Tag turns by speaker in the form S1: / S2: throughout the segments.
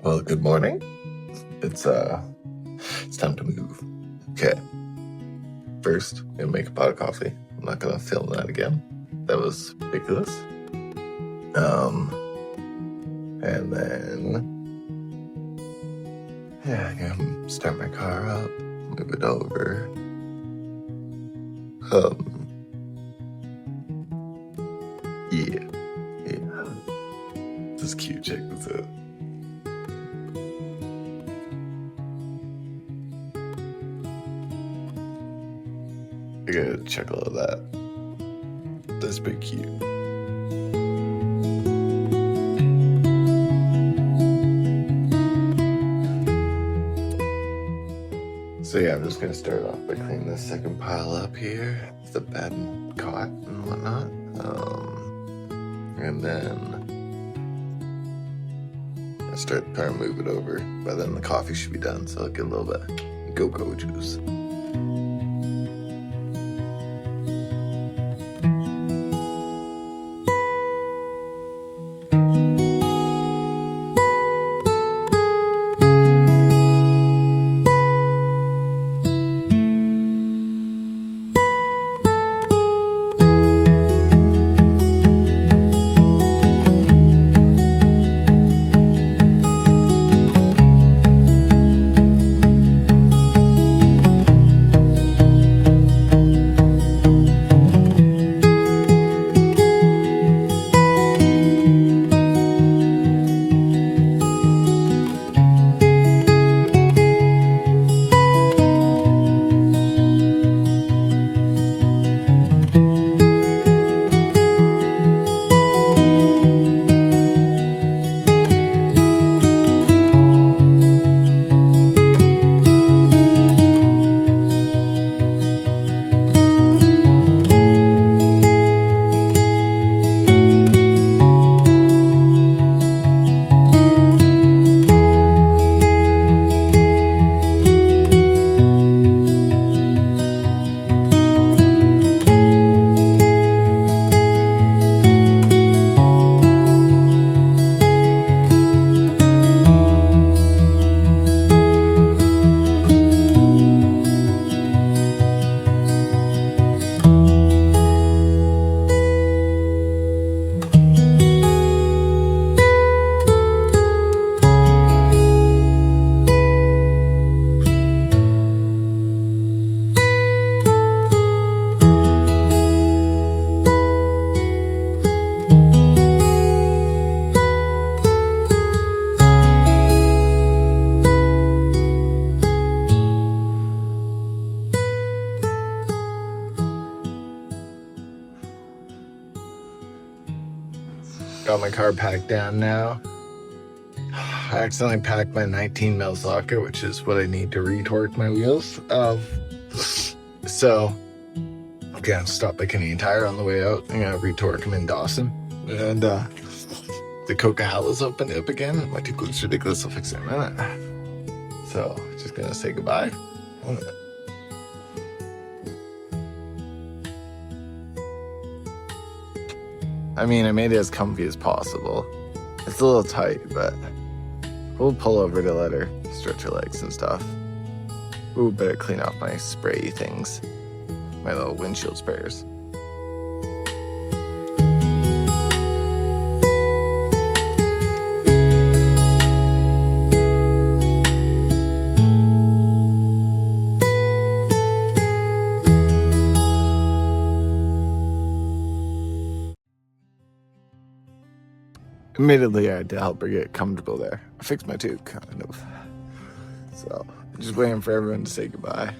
S1: Well, good morning. It's time to move. Okay. First, I'm gonna make a pot of coffee. I'm not gonna film that again. That was ridiculous. And then I'm gonna start my car up, move it over. Yeah. This is cute. Check this out. I gotta check all of that. That's pretty cute. So yeah, I'm just gonna start off by cleaning this second pile up here. It's the bed and cot and whatnot. And then I start trying to move it over. By then the coffee should be done, so I'll get a little bit of go-go juice. Got my car packed down now. I accidentally packed my 19 mil socket, which is what I need to retorque my wheels. So, okay, I'll stop by Canadian Tire on the way out. I'm gonna retorque them in Dawson. And the Coca-Cola's opened up again. My tooth looks ridiculous. I'll fix it in a minute. So, just gonna say goodbye. 1 minute. I mean, I made it as comfy as possible. It's a little tight, but we'll pull over to let her stretch her legs and stuff. Ooh, better clean off my spray things. My little windshield sprayers. Admittedly, I had to help her get comfortable there. I fixed my tooth, kind of. So, I'm just waiting for everyone to say goodbye.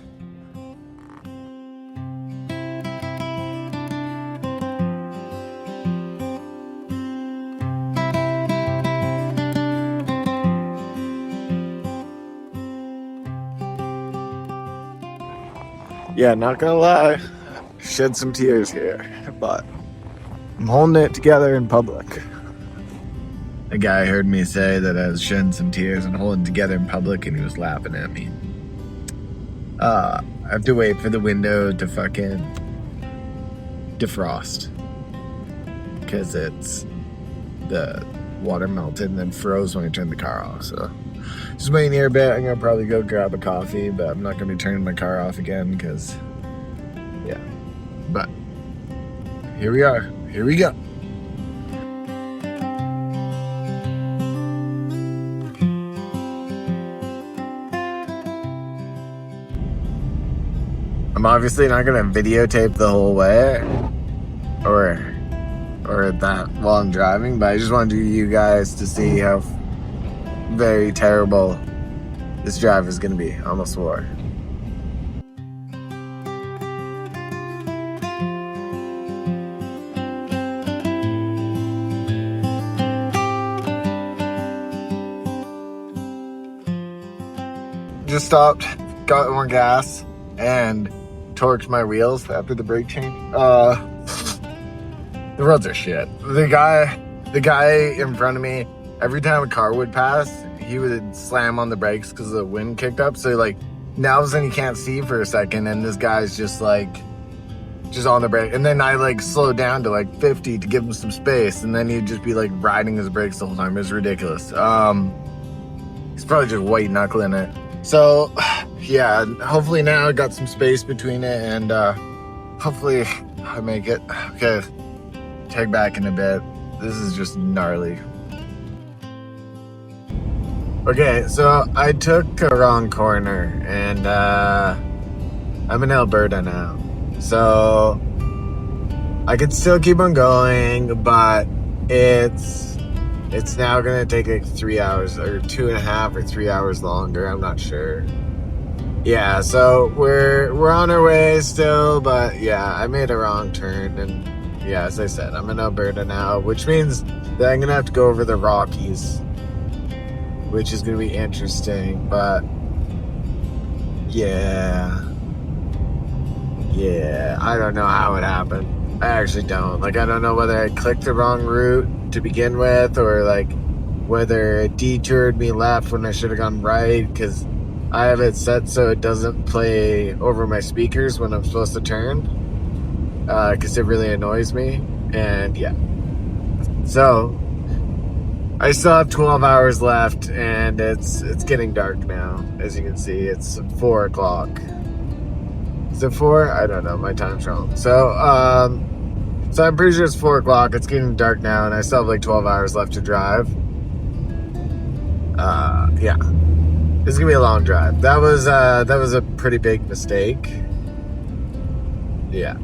S1: Yeah, not gonna lie, shed some tears here, but I'm holding it together in public. A guy heard me say that I was shedding some tears and holding together in public, and he was laughing at me. I have to wait for the window to fucking defrost, because it's the water melted and then froze when I turned the car off. So just waiting here a bit. I'm gonna probably go grab a coffee, but I'm not gonna be turning my car off again because, yeah. But here we are. Here we go. I'm obviously not gonna videotape the whole way or that while I'm driving, but I just wanted you guys to see how very terrible this drive is gonna be. I almost swore. Just stopped, got more gas, and torqued my wheels after the brake change. The roads are shit. The guy in front of me, every time a car would pass, he would slam on the brakes because the wind kicked up. So like now all of a sudden you can't see for a second, and this guy's just on the brake. And then I like slowed down to like 50 to give him some space, and then he'd just be like riding his brakes the whole time. It was ridiculous. He's probably just white knuckling it. So yeah, hopefully now I got some space between it, and hopefully I make it. Okay, check back in a bit. This is just gnarly. Okay, so I took a wrong corner, and I'm in Alberta now. So I could still keep on going, but it's now gonna take like 3 hours or 2.5 or 3 hours longer. I'm not sure. Yeah, so we're on our way still, but yeah, I made a wrong turn, and yeah, as I said, I'm in Alberta now, which means that I'm gonna have to go over the Rockies, which is gonna be interesting. But yeah, I don't know how it happened. I actually don't. Like, I don't know whether I clicked the wrong route to begin with, or like whether it detoured me left when I should have gone right, because I have it set so it doesn't play over my speakers when I'm supposed to turn, because it really annoys me. And yeah, so I still have 12 hours left, and it's getting dark now. As you can see, it's 4 o'clock. Is it 4? I don't know, my time's wrong. So I'm pretty sure it's 4 o'clock. It's getting dark now, and I still have like 12 hours left to drive. Yeah, this is gonna be a long drive. That was a pretty big mistake. Yeah.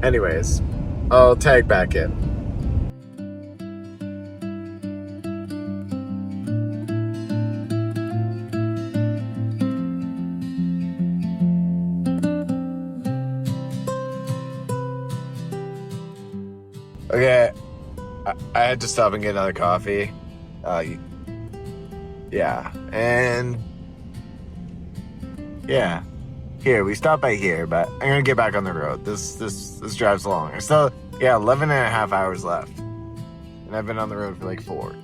S1: Anyways, I'll tag back in. Okay, I had to stop and get another coffee. Yeah, and yeah, here we stopped by here, but I'm gonna get back on the road. This drive's longer. So yeah, 11.5 hours left, and I've been on the road for like 4.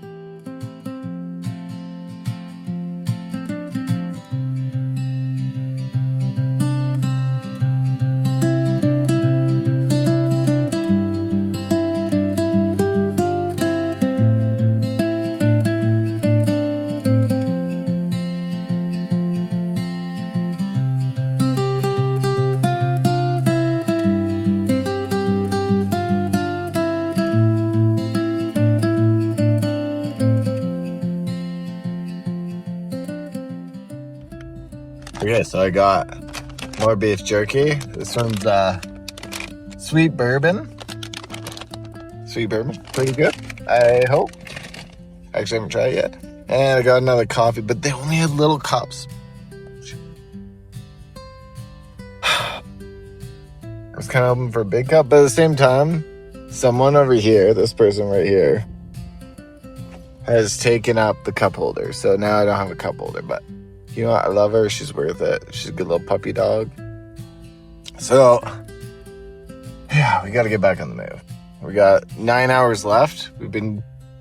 S1: Okay, so I got more beef jerky. This one's sweet bourbon. Sweet bourbon, pretty good, I hope. Actually, I haven't tried it yet. And I got another coffee, but they only had little cups. I was kind of hoping for a big cup, but at the same time, someone over here, this person right here, has taken up the cup holder. So now I don't have a cup holder, but you know what? I love her. She's worth it. She's a good little puppy dog. So, yeah, we got to get back on the move. We got 9 hours left.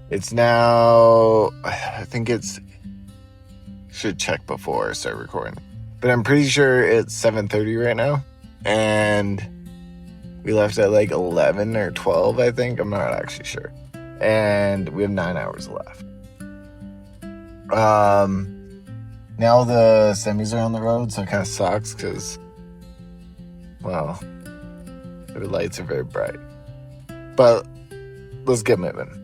S1: It's now, I think should check before I start recording. But I'm pretty sure it's 7:30 right now. And we left at like 11 or 12, I think. I'm not actually sure. and we have 9 hours left. Now the semis are on the road, so it kind of sucks because, well, the lights are very bright. But let's get moving.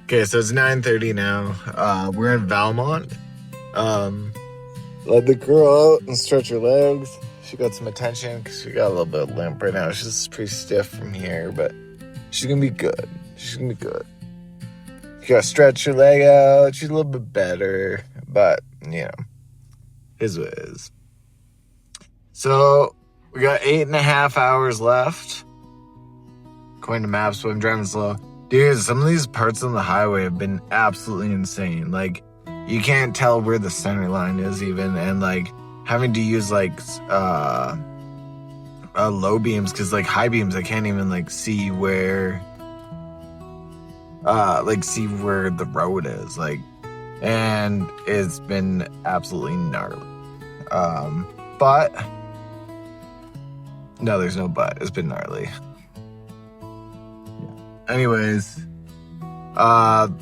S1: Okay, so it's 9:30 now. We're in Valmont. Let the girl out and stretch her legs. She got some attention because she got a little bit of limp right now. She's pretty stiff from here, but she's gonna be good. She's gonna be good. You gotta stretch her leg out. She's a little bit better, but you know, is what it is. So we got 8.5 hours left. According to maps, but I'm driving slow. Dude, some of these parts on the highway have been absolutely insane. Like, you can't tell where the center line is even, and like having to use like low beams, because like high beams I can't even like see where the road is, like, and it's been absolutely gnarly. But no, there's no but. It's been gnarly. Anyways, I'll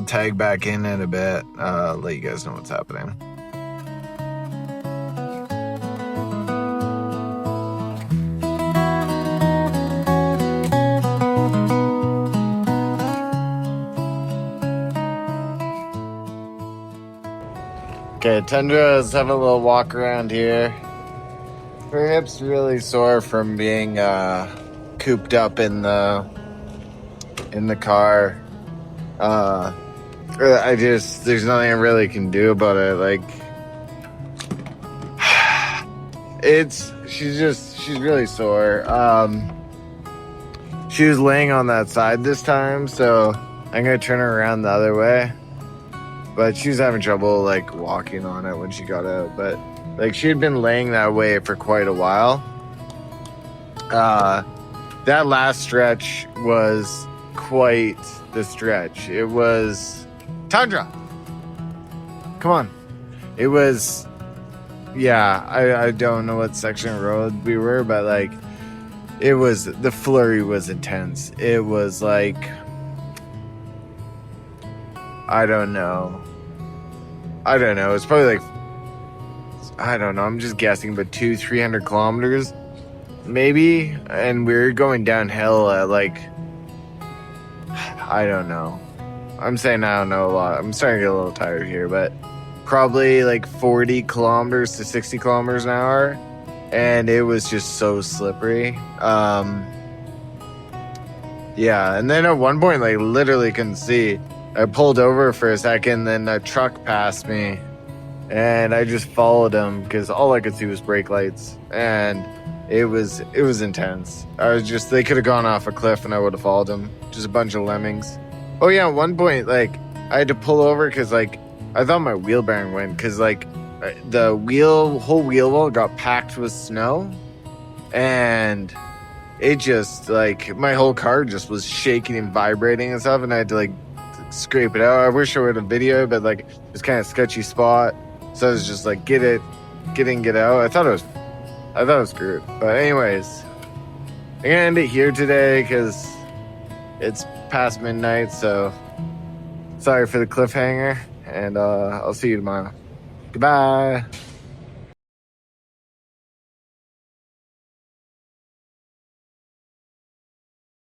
S1: tag back in a bit, let you guys know what's happening. Okay, Tendra's having a little walk around here. Her hip's really sore from being cooped up in the car. There's nothing I really can do about it. Like, she's really sore. She was laying on that side this time, so I'm gonna turn her around the other way. But she was having trouble like walking on it when she got out. But like, she had been laying that way for quite a while. That last stretch was quite the stretch. It was Tundra. Come on. It was, yeah, I don't know what section of road we were, but like, it was, the flurry was intense. It was like, I don't know. It's probably like, I don't know. I'm just guessing, but 200-300 kilometers maybe. And we were going downhill at like, I don't know. I'm saying I don't know a lot. I'm starting to get a little tired here, but probably like 40 kilometers to 60 kilometers an hour. And it was just so slippery. Yeah, and then at one point, like, literally couldn't see. I pulled over for a second, then a truck passed me, and I just followed him because all I could see was brake lights, and it was intense. They could have gone off a cliff and I would have followed them. Just a bunch of lemmings. Oh yeah, at one point, like, I had to pull over because, like, I thought my wheel bearing went, because, like, the whole wheel well got packed with snow, and it just, like, my whole car just was shaking and vibrating and stuff, and I had to, like, scrape it out. I wish I would have videoed, but like, it's kind of sketchy spot, so I was just like, get in, get out. I thought it was screwed. But anyways, I'm gonna end it here today because it's past midnight, so sorry for the cliffhanger, and I'll see you tomorrow. Goodbye.